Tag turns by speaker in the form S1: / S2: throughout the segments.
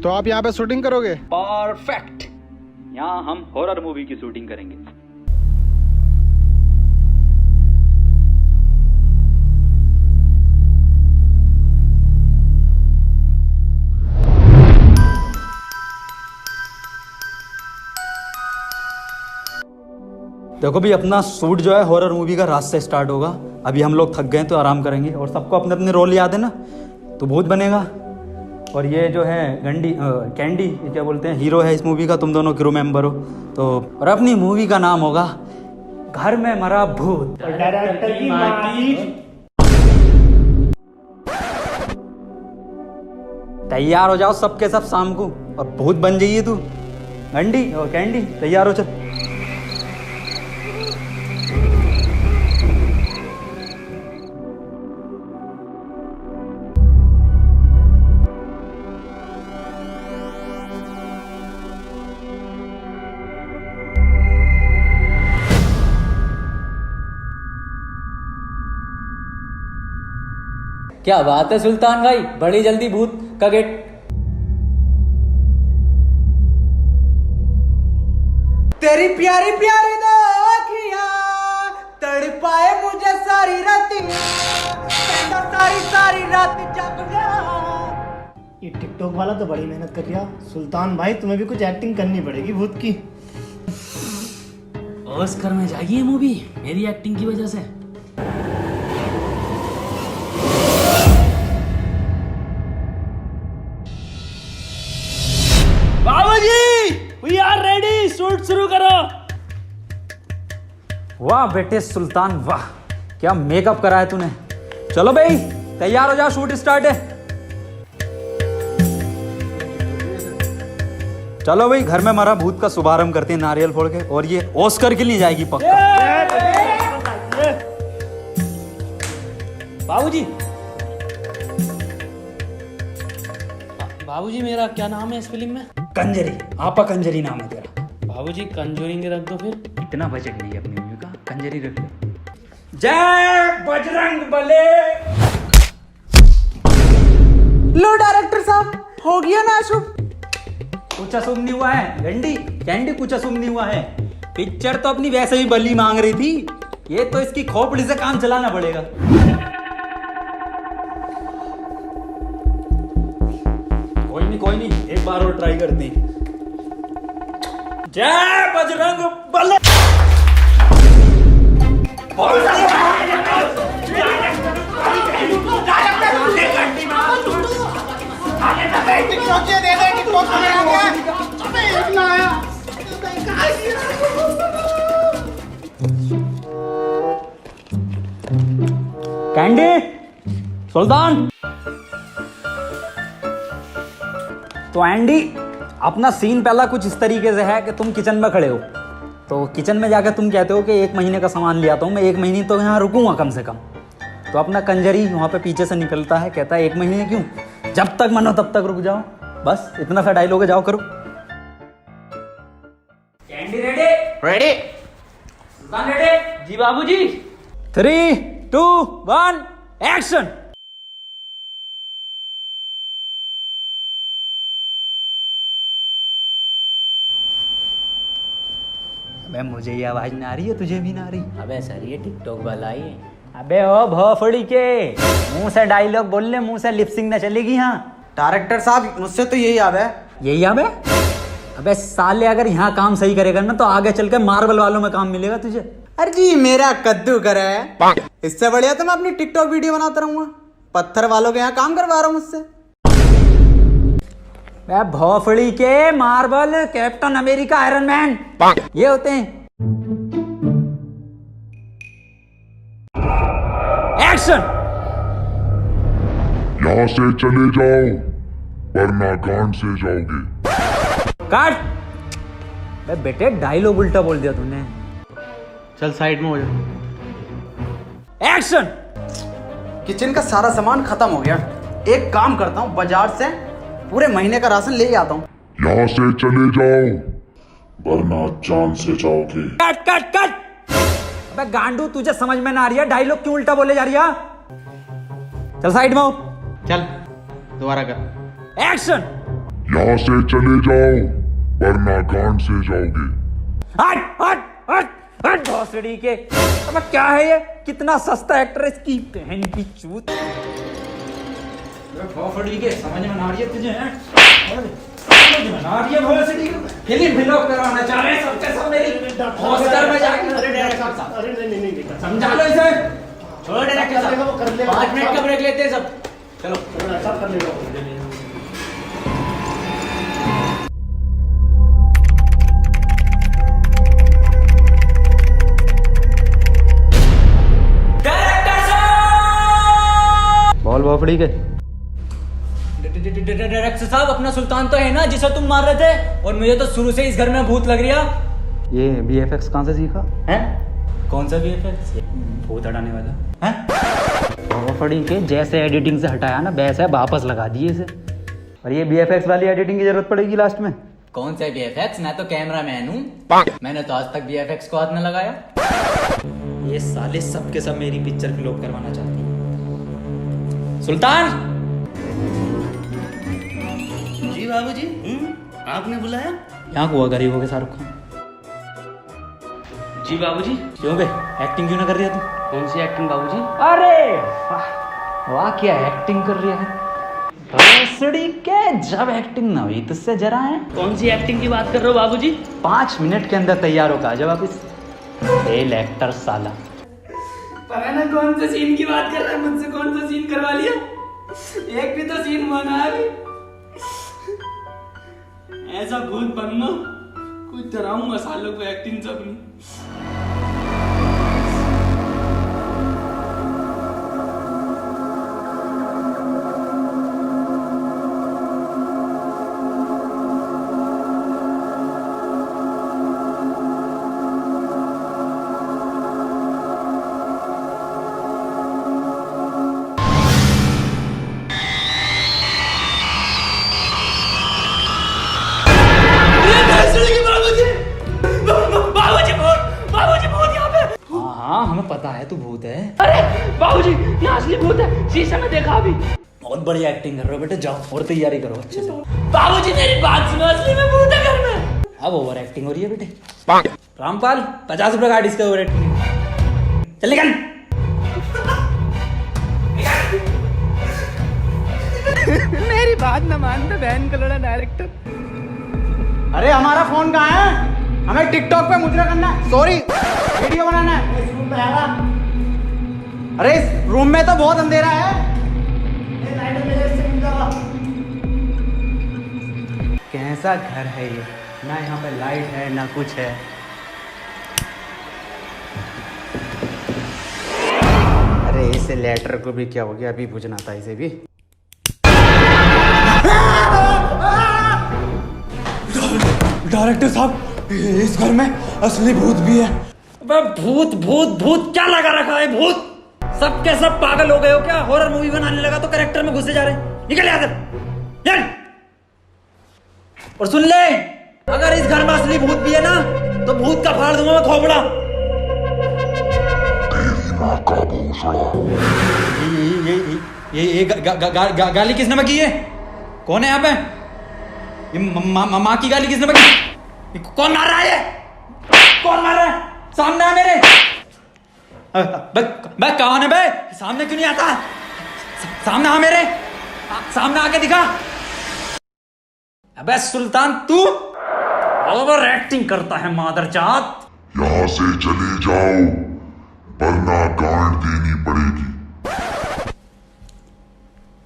S1: तो आप यहाँ पे शूटिंग करोगे?
S2: परफेक्ट। यहाँ हम हॉरर मूवी की शूटिंग करेंगे।
S3: देखो भी अपना शूट जो है हॉरर मूवी का रात से स्टार्ट होगा। अभी हम लोग थक गए तो आराम करेंगे और सबको अपने अपने रोल याद है ना, तो भूत बनेगा। और ये जो है कैंडी, ये क्या बोलते हैं, हीरो है इस मूवी का, तुम दोनों क्रू मेंबर हो। तो और अपनी मूवी का नाम होगा घर में मरा भूत।
S4: डायरेक्टर की माटी।
S3: तैयार हो जाओ सबके सब शाम को और भूत बन जाइए तू। गंडी और कैंडी तैयार हो, चल।
S5: क्या बात है सुल्तान भाई, बड़ी जल्दी भूत का गेट।
S4: तेरी प्यारी प्यारी दो आँखियाँ तड़पाए मुझे सारी रातियाँ, सारी सारी रात जग गया। ये टिकटॉक वाला तो बड़ी मेहनत कर रहा। सुल्तान भाई तुम्हें भी कुछ एक्टिंग करनी पड़ेगी भूत की।
S5: ऑस्कर में जाएगी ये मूवी मेरी एक्टिंग की वजह से।
S4: वी आर रेडी, शूट शुरू करो।
S3: वाह बेटे सुल्तान, वाह क्या मेकअप करा है तूने। चलो भाई तैयार हो जाओ, शूट स्टार्ट है। चलो भाई घर में मरा भूत का शुभारंभ करते हैं नारियल फोड़ के, और ये ऑस्कर के लिए जाएगी पक्का।
S5: बाबूजी, बाबूजी मेरा क्या नाम है इस फिल्म में?
S3: कंजरी, आपा कंजरी नाम है तेरा।
S5: बाबूजी कंजूरिंग रख दो फिर।
S3: इतना बजट नहीं है अपनी मूवी का, कंजरी रख ले। जय बजरंग बले।
S4: लो डायरेक्टर साहब, हो गया ना शुभ?
S3: कुछ अशुभ नहीं हुआ है गंडी कैंडी, कुछ अशुभ नहीं हुआ है। पिक्चर तो अपनी वैसे ही बली मांग रही थी, ये तो इसकी खोपड़ी से काम चलाना पड़ेगा। कोई नहीं एक बार और ट्राई करते हैं। जय बजरंग बले। कैंडी, सुल्तान। तो एंडी अपना सीन पहला कुछ इस तरीके से है कि तुम किचन में खड़े हो, तो किचन में जाकर तुम कहते हो कि 1 महीने का सामान ले आता हूँ मैं, 1 महीने तो यहाँ रुकूंगा कम से कम। तो अपना कंजरी वहाँ पे पीछे से निकलता है, कहता है 1 महीने क्यों, जब तक मनो तब तक रुक जाओ। बस इतना सा डायलॉग है, जाओ करो। Candy ready?
S4: रेडी।
S3: सुल्तान रेडी?
S5: जी बाबूजी।
S3: 3, 2, 1 एक्शन। अबे मुझे ये आवाज ना आ रही है, तुझे भी ना आ रही?
S5: अबे सर ये टिकटॉक वाला ही है।
S3: अबे ओ भोफड़ी के, मुंह से डायलॉग बोल ले, मुंह से लिपसिंग ना चलेगी। हाँ
S4: डायरेक्टर साहब मुझसे तो यही याद है।
S3: यही याद है? अबे साले अगर यहाँ काम सही करेगा ना तो आगे चल के मार्बल वालों में काम मिलेगा तुझे।
S4: अरे जी मेरा कद्दू करे है, इससे बढ़िया तो मैं अपनी टिकटॉक वीडियो बनाता रहूंगा। पत्थर वालों के यहाँ काम करवा रहा हूँ मुझसे।
S3: भोफड़ी के marble, captain America, iron man ये होते हैं। एक्शन।
S6: यहाँ से चले जाओ वरना गांड से जाओगे।
S3: काट। बे बेटे डायलॉग उल्टा बोल दिया तूने।
S4: चल साइड में हो जा।
S3: एक्शन।
S4: किचन का सारा सामान खत्म हो गया, एक काम करता हूँ बाजार से पूरे महीने का राशन ले आता हूँ।
S6: यहाँ से चले जाओ वरना जान से जाओगे।
S3: Cut cut cut. अबे गांडू तुझे समझ में ना आ रही है, डायलॉग क्यों उल्टा बोले जा रही है? चल साइड में हो।
S4: चल दोबारा कर।
S3: एक्शन।
S6: यहाँ से चले जाओ वरना गांड से जाओगे।
S3: हट हट हट हट भोसड़ी के। अब क्या है ये, कितना सस्ता एक्टर है इसकी बहन की चूत। भोसड़ी के समझ में ना रही है तुझे, हैं? समझ में ना रही है भोसड़ी के। फिल्म फ्लॉप करवाना चाह रहे हैं सबके सब मेरी ऑस्कर में जाके।
S4: अरे डायरेक्टर साहब, अरे नहीं
S3: समझा लो इसे।
S4: छोड़ो डायरेक्टर साहब, वो कर लेगा।
S3: 5 मिनट का ब्रेक लेते हैं सब। चलो
S4: सब कर लेगा।
S3: बोल भोसड़ी के।
S5: डायरेक्टर साहब, अपना सुल्तान तो है ना जिसे तुम मार रहे थे, और मुझे तो शुरू से इस घर में भूत लग रहा।
S3: ये VFX कहाँ से सीखा है?
S5: कौन सा VFX?
S3: भूत हटाने वाला है। भोसड़ी के जैसे एडिटिंग से हटाया ना वैसे वापस लगा दिए इसे। और ये VFX वाली एडिटिंग की जरूरत पड़ेगी लास्ट में।
S5: कौन सा VFX? मैं तो कैमरा मैन हूँ, मैंने तो आज तक VFX को हाथ न लगाया।
S3: ये साले सब के सब मेरी पिक्चर फ्लॉप करवाना चाहती हैं। सुल्तान
S1: जी बाबूजी, आपने बुलाया?
S3: यहाँ हुआ गरीबों के शाहरुख खान।
S1: जी बाबूजी।
S3: क्यों बे, एक्टिंग क्यों ना कर रही है तू?
S1: कौन सी एक्टिंग बाबूजी?
S3: अरे वाह वाह, क्या एक्टिंग कर रही है भोसड़ी के। जब एक्टिंग ना हुई तुझसे जरा है।
S1: कौन सी एक्टिंग की बात कर रहे हो बाबूजी?
S3: 5 मिनट के अंदर तैयार होगा जब आप इस फेल एक्टर साला।
S5: पता ना कौन से सीन की बात कर रहा है, मुझसे कौन सा सीन करवा लिया। एक भी तो सीन बना है। ऐसा भूत बनना कुछ डराऊंगा सालों को एक्टिंग से अपनी।
S3: हाँ हमें पता है तू भूत है।
S1: अरे बाबूजी, यहाँ असली भूत है, शीशे में देखा अभी।
S3: बहुत बढ़िया एक्टिंग कर रहे हो बेटे, जाओ और तैयारी करो अच्छे से।
S1: बाबूजी मेरी बात सुनो, असली में भूत है घर में।
S3: अब ओवर एक्टिंग हो रही है बेटे। रामपाल 50 रुपए का इसका ओवर एक्टिंग। चल निकल।
S4: मेरी बात न मानते बहन का लड़ा डायरेक्टर। अरे हमारा फोन कहाँ है? हमें टिकटॉक पे मुजरा करना है, सॉरी वीडियो बनाना है। इस रूम में आएगा। अरे इस रूम में तो बहुत अंधेरा है। कैसा घर है ये, ना यहाँ पे लाइट है ना कुछ है। अरे इस लेटर को भी क्या हो गया, अभी पूछना था इसे भी। डायरेक्टर साहब, इस घर में असली भूत भी है।
S3: भूत भूत भूत क्या लगा रखा है? भूत सबके सब पागल हो गए हो क्या? हॉरर मूवी बनाने लगा तो कैरेक्टर में घुसे जा रहे हैं। निकल यहाँ से, चल। और सुन ले, अगर इस घर में असली भूत भी है ना तो भूत का फाड़ दूंगा मैं खोपड़ा।
S6: तेरी माँ का भूसड़ा।
S3: ये गाली किसने बकी है? कौन है यहाँ पे? ये माँ की गाली किसने बकी? कौन मार रहा है? कौन मार रहा है? सामने आ मेरे। बे कौन है बे? सामने क्यों नहीं आता? सामने आ मेरे, सामने आके दिखा। अबे सुल्तान तू ओवर एक्टिंग करता है मादरजात।
S6: यहाँ से चले जाओ वरना गांड देनी पड़ेगी।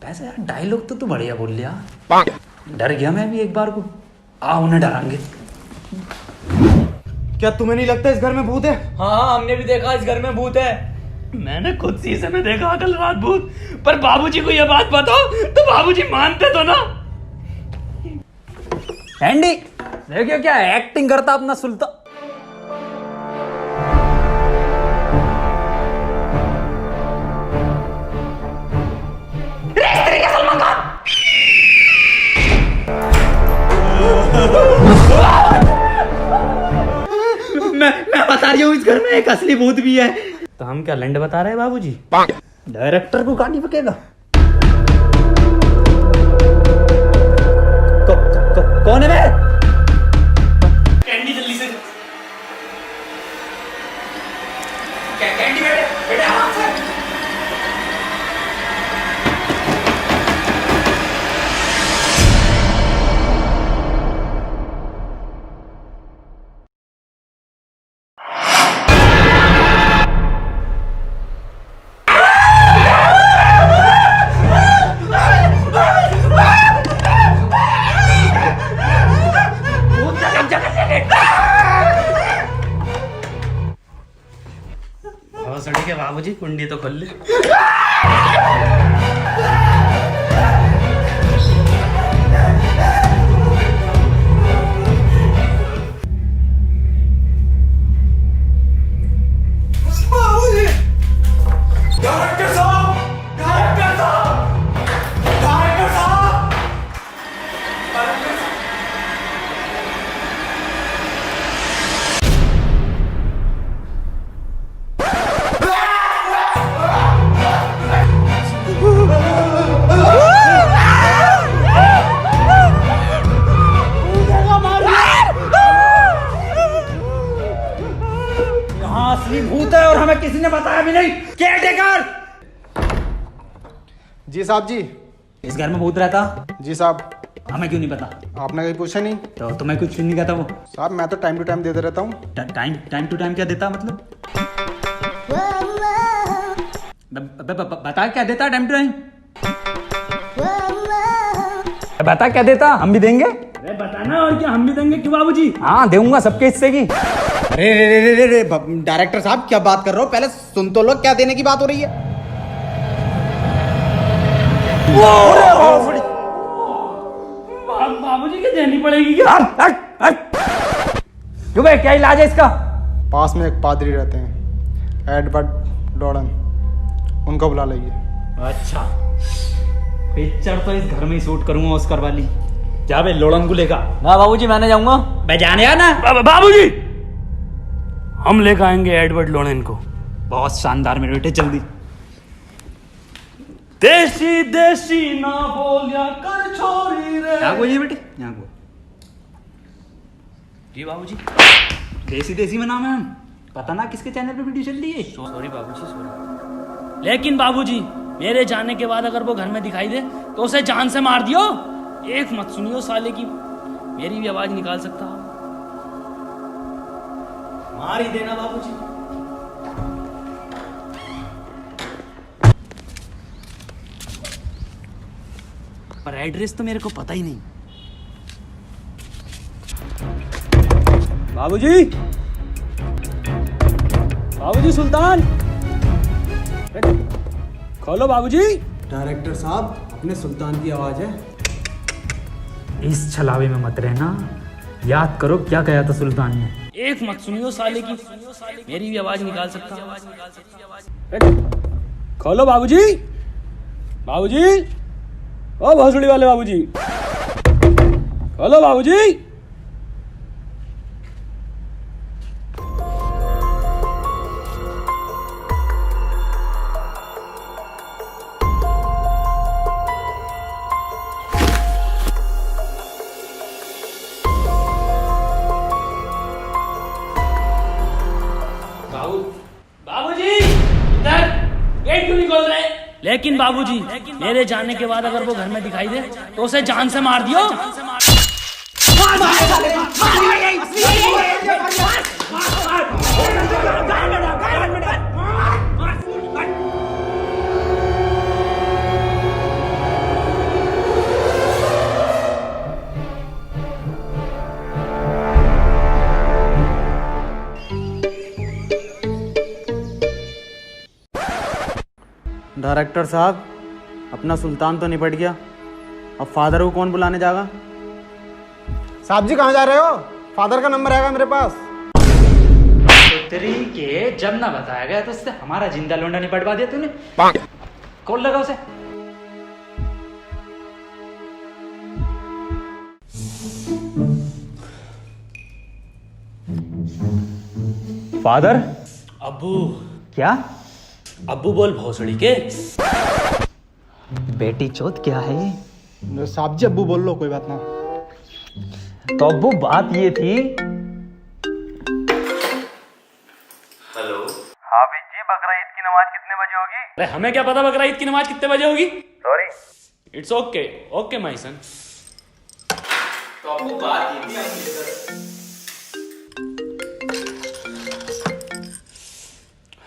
S3: वैसे यार डायलॉग तो तू बढ़िया बोल लिया। डर गया मैं भी एक बार को। आ उन्हें डरांगे।
S4: क्या तुम्हें नहीं लगता इस घर में भूत है?
S5: हाँ, हमने भी देखा इस घर में भूत है।
S1: मैंने खुद शीशे में देखा कल रात भूत। पर बाबूजी को यह बात बताओ तो बाबूजी मानते तो ना।
S3: एंडी देखियो क्या एक्टिंग करता अपना सुल्तान।
S5: मैं बता रही हूँ इस घर में एक असली भूत भी है।
S3: तो हम क्या लंड बता रहे हैं बाबूजी? डायरेक्टर को गाली बकेगा।
S1: बाबूजी कुंडी तो खोल ले।
S3: यहाँ असली भूत है और हमें किसी ने बताया भी नहीं। केयरटेकर!
S7: जी साहब जी।
S3: इस घर में भूत रहता?
S7: जी साहब।
S3: हमें क्यों नहीं पता?
S7: आपने कहीं पूछा नहीं?
S3: तो तुम्हें कुछ क्यों नहीं कहता वो?
S7: साहब मैं तो टाइम टू टाइम देते रहता हूँ।
S3: टाइम टू टाइम क्या देता मतलब? बता क्या देता टाइम टू टाइम? बता क्या देता, हम भी देंगे।
S1: अरे बताना और क्या, हम भी देंगे क्यों बाबूजी?
S3: हाँ दूंगा सबके हिस्से की।
S4: अरे रे रे रे रे डायरेक्टर साहब क्या बात कर रहे हो, पहले सुन तो लो क्या देने की बात हो रही है।
S1: बाबूजी की देनी पड़ेगी क्या?
S3: क्यों भाई, क्या इलाज है इसका?
S7: पास में एक पादरी रहते हैं, एडवर्ड डॉर्डन, उनको बुला लीजिए।
S3: अच्छा, पिक्चर तो इस घर में ही शूट करूंगा ऑस्कर वाली। जा बे लोड़न को लेगा।
S5: ना बाबूजी मैंने जाऊंगा।
S3: मैं जाने या ना
S1: बाबूजी हम लेकर आएंगे एडवर्ड लोरेन को।
S3: बहुत शानदार मेरे बेटे, जल्दी।
S1: देसी देसी ना बोलिया कर छोरी रे।
S3: यहाँ बोलिए बेटे, यहाँ को।
S1: जी बाबूजी।
S3: देसी देसी में नाम है हम। पता ना किसके चैनल पे वीडियो चल रही है।
S1: सॉरी बाबूजी सॉरी। लेकिन बाबूजी मेरे जाने के बाद अगर वो घर में दिखाई दे तो उसे जान से मार दियो। एक मत सुनियो साले की, मेरी भी आवाज निकाल सकता हो। मार ही देना बाबूजी। पर एड्रेस तो मेरे को पता ही नहीं।
S5: बाबूजी, बाबूजी सुल्तान, खोलो बाबूजी।
S4: डायरेक्टर साहब अपने सुल्तान की आवाज है।
S3: इस छलावे में मत रहना, याद करो क्या कहा था सुल्तान ने।
S1: एक मत सुनियो साले की, मेरी भी आवाज निकाल सकता हो।
S5: खोलो बाबूजी, बाबूजी, ओ भोसड़ी वाले बाबूजी, खोलो बाबूजी।
S1: बाबूजी इधर गेट क्यों नहीं खोल रहे? लेकिन बाबूजी मेरे जाने के बाद अगर वो घर में दिखाई दे तो उसे जान से मार दियो।
S4: डायरेक्टर साहब अपना सुल्तान तो निपट गया, अब फादर को कौन बुलाने जाएगा?
S7: साहब जी कहाँ जा रहे हो? फादर का नंबर आएगा मेरे पास।
S3: तेरी के जब ना बताया गया तो उससे हमारा जिंदा लोंडा निपटवा दिया तूने। कौन लगा उसे? फादर।
S1: अब्बू।
S3: क्या?
S1: अब्बू बोल भोसड़ी के।
S3: बेटी चोत क्या है ये?
S7: साहब जी अब्बू बोल लो, कोई बात ना।
S3: तो अब्बू बात ये थी।
S1: हेलो।
S8: हाफिज जी बकरा ईद की नमाज कितने बजे होगी?
S1: अरे हमें क्या पता बकरा ईद की नमाज कितने बजे होगी?
S8: Sorry.
S1: It's okay okay my son.
S5: तो आपको बात ये थी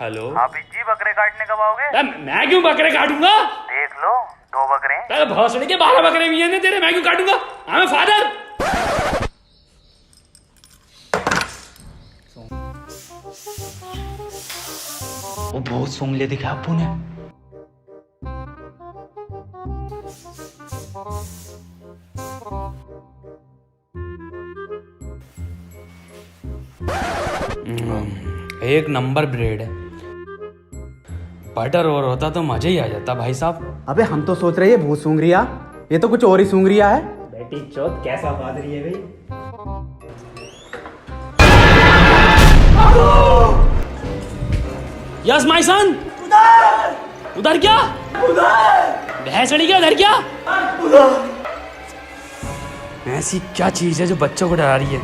S1: हेलो।
S8: हाफिज जी बकरे काटने कब आओगे?
S1: मैं क्यों बकरे काटूंगा?
S8: देख लो 2 बकरे।
S1: अरे भोसड़ी के 12 बकरे भी हैं तेरे, मैं क्यों काटूंगा? हमें फादर।
S3: वो बहुत सूंघ लिए दिखा अब्बू ने।
S1: एक नंबर ब्रेड है, बटर और होता तो मजा ही आ जाता भाई साहब।
S4: अबे हम तो सोच रहे हैं भूत सूंघ रिया, ये तो कुछ और ही सूंघ रिया है।
S3: बेटी चौथ कैसा पादरी है भाई।
S1: Yes my son. उधर क्या? भैंसड़ी क्या? उधर क्या? ऐसी क्या चीज है जो बच्चों को डरा रही है?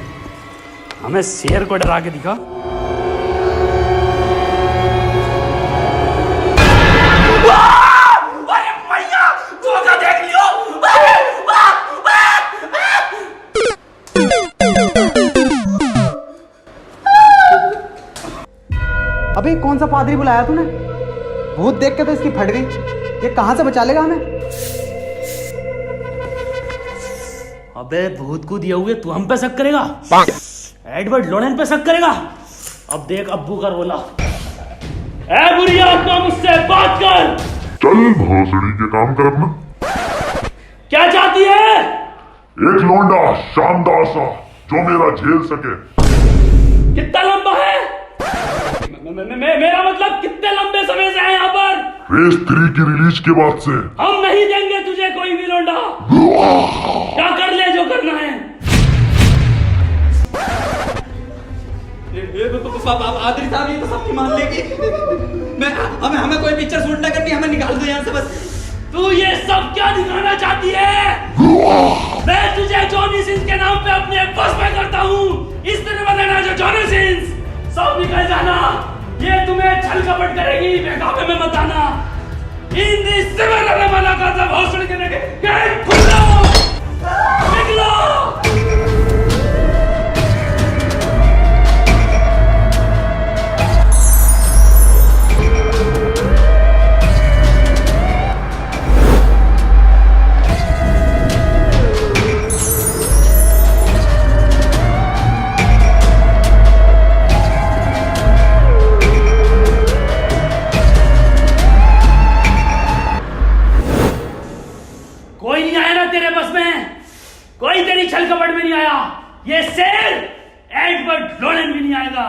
S1: हमें शेर को डरा के दिखा।
S4: अबे कौन सा पादरी बुलाया तूने? भूत देख के तो इसकी फट गई। ये कहां से बचा लेगा हमें?
S1: अबे भूत को दिया हुए तू हम पे शक करेगा? एडवर्ड लोरेन पे शक करेगा? अब देख अब्बू का रोला। ए बुरी आत्मा मुझसे बात कर।
S6: चल भोसड़ी के काम कर अपना।
S1: क्या चाहती है?
S6: एक लौंडा शानदार सा जो मेरा झेल सके।
S1: कितना लंबा है? मेरा मतलब कितने लंबे समय से है यहाँ पर?
S6: फेज 3 की रिलीज के बाद से।
S1: हम नहीं देंगे तुझे कोई भी लौंडा। क्या कर ले जो करना है।
S4: पादरी साहब ये तो सबकी मान लेगी। हमें कोई पिक्चर शूट ना करनी, हमें निकाल दो यहाँ से बस।
S1: तू ये सब क्या दिखाना चाहती है? मैं तुझे जॉनी सिंस के नाम पे अपने बस में करता हूँ। इस तरह बदलना जो जॉनी सिंस, सब निकल जाना। ये तुम्हें छल कपट करेगी, बेकाबे में मत आना। इन दिस मना कर सब हौसले के गेट खुलो, निकलो। कोई नहीं आया ना तेरे बस में, कोई तेरी छल कपट में नहीं आया। ये शेर एडवर्ड लोरेन भी नहीं आएगा।